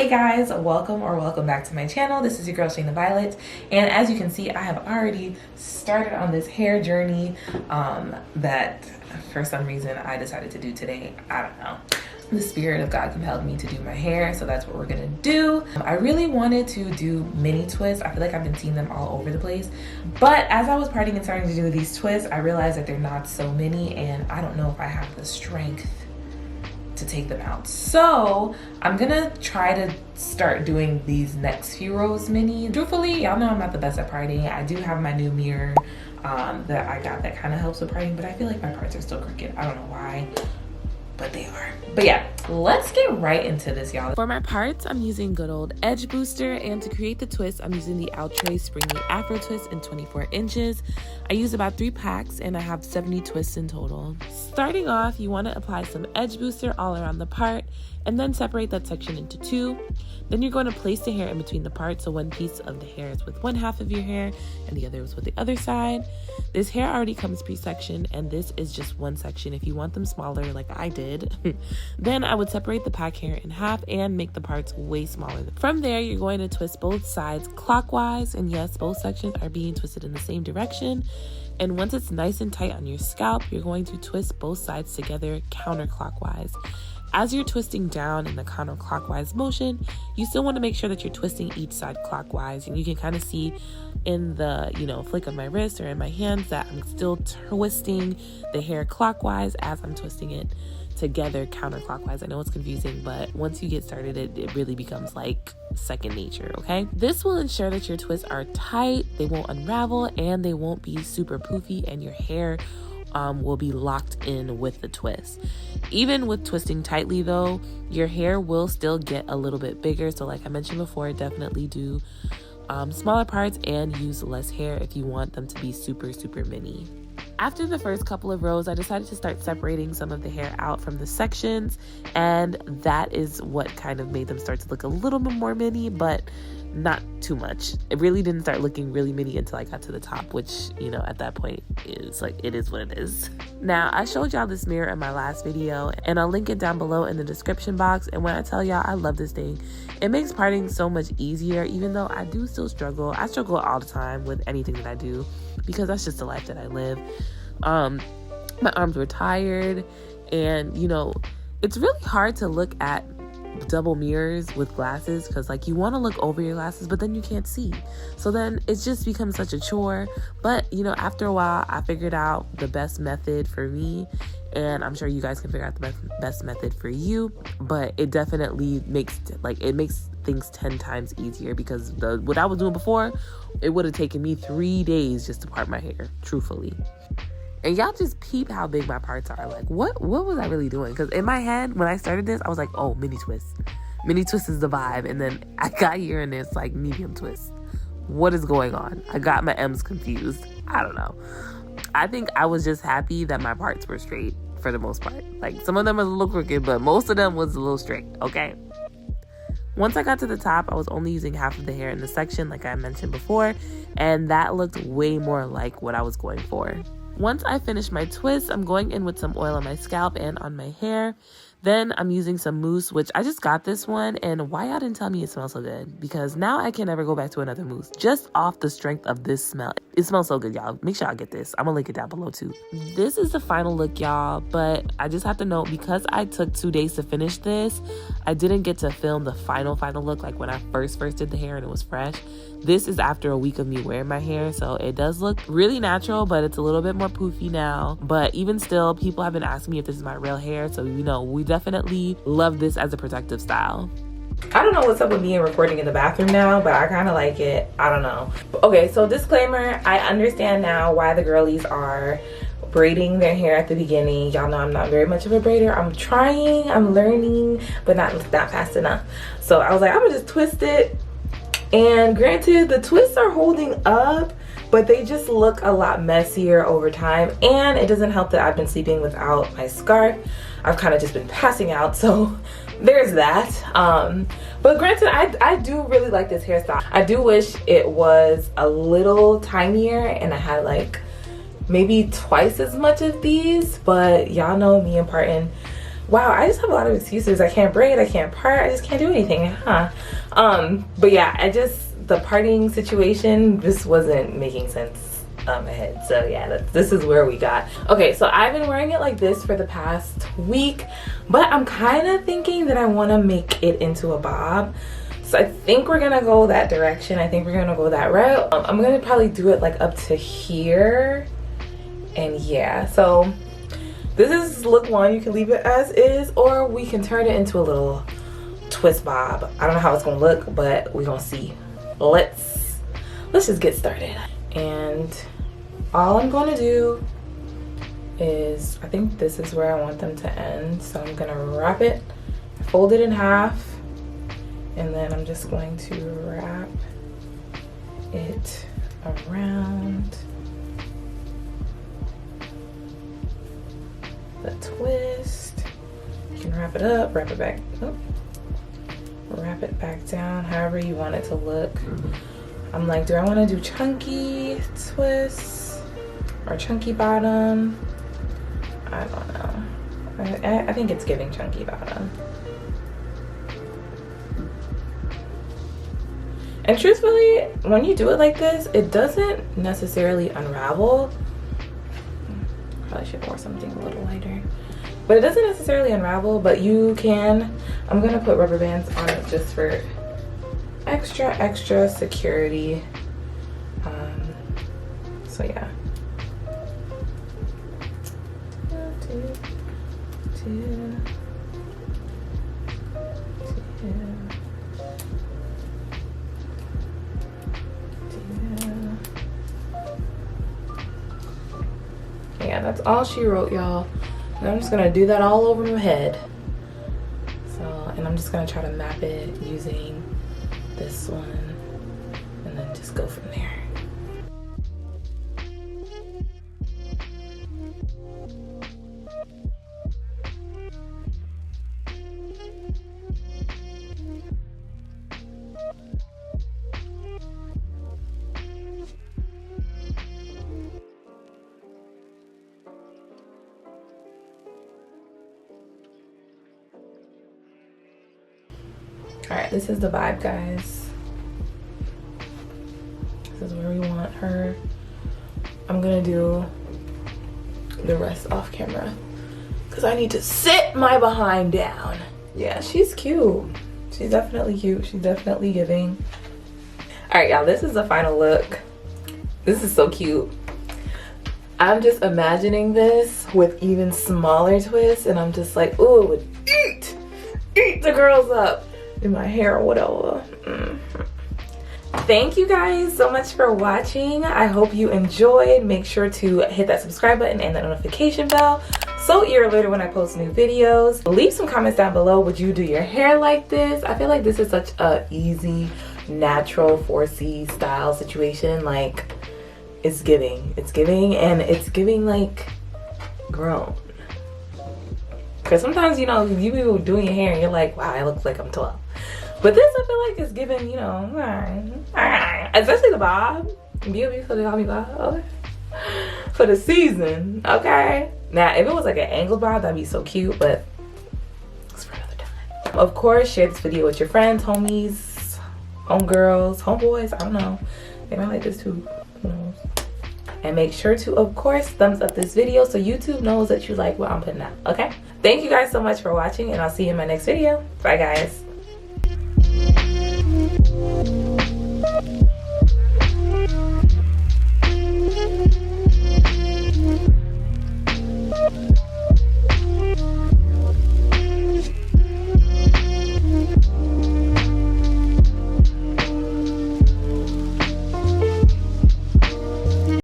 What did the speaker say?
Hey guys, welcome back to my channel. This is your girl Shayna Violet, and as you can see, I have already started on this hair journey that for some reason I decided to do today. I don't know. The spirit of God compelled me to do my hair, so that's what we're gonna do. I really wanted to do mini twists. I feel like I've been seeing them all over the place, but as I was partying and starting to do these twists, I realized that they're not so many, and I don't know if I have the strength to take them out. So I'm gonna try to start doing these next few rows mini. Truthfully, y'all know I'm not the best at partying. I do have my new mirror that I got that kind of helps with partying, but I feel like my parts are still crooked. I don't know why, but they are. But yeah, let's get right into this, y'all. For my parts, I'm using good old edge booster, and to create the twist, I'm using the Outre Springy Afro twist in 24 inches. I use about 3 packs and I have 70 twists in total. Starting off, you want to apply some edge booster all around the part and then separate that section into 2. Then you're going to place the hair in between the parts, so one piece of the hair is with one half of your hair and the other is with the other side. This hair already comes pre-sectioned, and this is just one section. If you want them smaller like I did, then I would separate the pack hair in half and make the parts way smaller. From there, you're going to twist both sides clockwise, and yes, both sections are being twisted in the same direction. And once it's nice and tight on your scalp, you're going to twist both sides together counterclockwise. As you're twisting down in the counterclockwise motion, you still want to make sure that you're twisting each side clockwise. And you can kind of see in the, flick of my wrist or in my hands that I'm still twisting the hair clockwise as I'm twisting it together counterclockwise. I know it's confusing, but once you get started, it really becomes like second nature, okay? This will ensure that your twists are tight, they won't unravel, and they won't be super poofy, and your hair will be locked in with the twist. Even with twisting tightly though, your hair will still get a little bit bigger. So like I mentioned before, definitely do smaller parts and use less hair if you want them to be super mini. After the first couple of rows, I decided to start separating some of the hair out from the sections, and that is what kind of made them start to look a little bit more mini, but not too much. It really didn't start looking really mini until I got to the top, which, at that point is like, it is what it is. Now, I showed y'all this mirror in my last video, and I'll link it down below in the description box. And when I tell y'all I love this thing, it makes parting so much easier, even though I do still struggle. I struggle all the time with anything that I do because that's just the life that I live. My arms were tired, and it's really hard to look at double mirrors with glasses because like you want to look over your glasses, but then you can't see, so then it just becomes such a chore. But after a while, I figured out the best method for me, and I'm sure you guys can figure out the best method for you. But it definitely makes things 10 times easier, because what I was doing before, it would have taken me 3 days just to part my hair, truthfully. And y'all just peep how big my parts are. Like, what was I really doing? Because in my head, when I started this, I was like, oh, mini twist. Mini twist is the vibe. And then I got here and it's like medium twist. What is going on? I got my M's confused. I don't know. I think I was just happy that my parts were straight for the most part. Like, some of them was a little crooked, but most of them was a little straight, okay? Once I got to the top, I was only using half of the hair in the section, like I mentioned before, and that looked way more like what I was going for. Once I finish my twist, I'm going in with some oil on my scalp and on my hair. Then I'm using some mousse, which I just got this one, and why y'all didn't tell me it smells so good? Because now I can never go back to another mousse just off the strength of this smell. It smells so good, y'all. Make sure y'all get this. I'm gonna link it down below too. This is the final look, y'all, but I just have to note, because I took 2 days to finish this, I didn't get to film the final look like when I first did the hair and it was fresh. This is after a week of me wearing my hair, so it does look really natural, but it's a little bit more poofy now. But even still, people have been asking me if this is my real hair, so we definitely love this as a protective style. I don't know what's up with me and recording in the bathroom now, but I kind of like it. I don't know. Okay, so disclaimer, I understand now why the girlies are braiding their hair at the beginning. Y'all know I'm not very much of a braider. I'm trying, I'm learning, but not fast enough. So I was like, I'm gonna just twist it. And granted, the twists are holding up, but they just look a lot messier over time. And it doesn't help that I've been sleeping without my scarf. I've kind of just been passing out, so there's that. But granted, I do really like this hairstyle. I do wish it was a little tinier and I had like maybe twice as much of these, but y'all know me and parting Wow, I just have a lot of excuses. I can't braid, I can't part, I just can't do anything, huh? But yeah, the parting situation just wasn't making sense ahead. So yeah, this is where we got. Okay, so I've been wearing it like this for the past week, but I'm kind of thinking that I want to make it into a bob. So I think we're gonna go that direction. I think we're gonna go that route. I'm gonna probably do it like up to here. And yeah, so this is look one. You can leave it as is, or we can turn it into a little twist bob. I don't know how it's gonna look, but we're gonna see. Let's just get started. And all I'm gonna do is, I think this is where I want them to end. So I'm gonna wrap it, fold it in half, and then I'm just going to wrap it around the twist. You can wrap it up, wrap it back up, wrap it back down, however you want it to look. I'm like, do I want to do chunky twists or chunky bottom? I don't know. I think it's giving chunky bottom. And truthfully, when you do it like this, it doesn't necessarily unravel. Probably should wear something a little lighter. But it doesn't necessarily unravel, but you can. I'm gonna put rubber bands on it just for extra security. So yeah. Yeah, that's all she wrote, y'all. And I'm just gonna do that all over my head. So, and I'm just gonna try to map it using this one and then just go from there. All right, this is the vibe, guys. This is where we want her. I'm gonna do the rest off camera because I need to sit my behind down. Yeah, she's cute. She's definitely cute. She's definitely giving. All right, y'all, this is the final look. This is so cute. I'm just imagining this with even smaller twists, and I'm just like, ooh, it would eat the girls up in my hair or whatever. Thank you guys so much for watching. I hope you enjoyed. Make sure to hit that subscribe button and the notification bell so you're alerted when I post new videos. Leave some comments down below. Would you do your hair like this? I feel like this is such a easy, natural 4C style situation. Like, it's giving, and it's giving like grown. Because sometimes, you know, you be doing your hair and you're like, wow, I look like I'm 12. But this, I feel like it's giving, you know, especially the bob. Beautiful, they call me bob, okay? For the season, okay? Now, if it was like an angled bob, that'd be so cute, but it's for another time. Of course, share this video with your friends, homies, homegirls, homeboys, I don't know. They might like this too, who knows? And make sure to, of course, thumbs up this video so YouTube knows that you like what I'm putting out, okay? Thank you guys so much for watching, and I'll see you in my next video. Bye, guys.